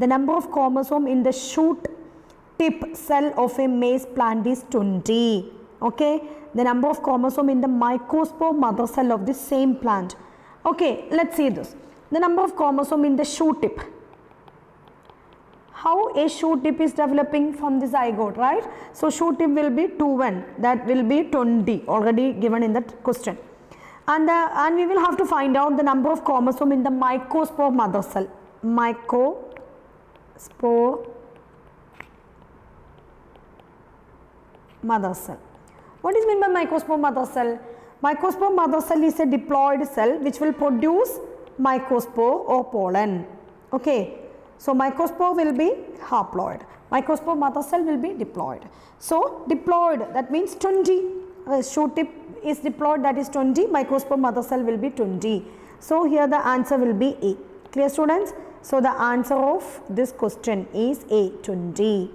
The number of chromosome in the shoot tip cell of a maize plant is 20. Okay, the number of chromosome in the mycospore mother cell of the same plant. Okay, let's see this. The number of chromosome in the shoot tip. How a shoot tip is developing from the zygote, right? So shoot tip will be 2n, that will be 20, already given in that question. And we will have to find out the number of chromosome in the mycospore mother cell. Mycospore mother cell. What is meant by mycospore mother cell? Mycospore mother cell is a diploid cell which will produce mycospore or pollen. Okay, so mycospore will be haploid, mycospore mother cell will be diploid. So diploid, that means 20. Shoot tip is diploid, that is 20. Mycospore mother cell will be 20. So here the answer will be A. Clear, students? So the answer of this question is A, 20.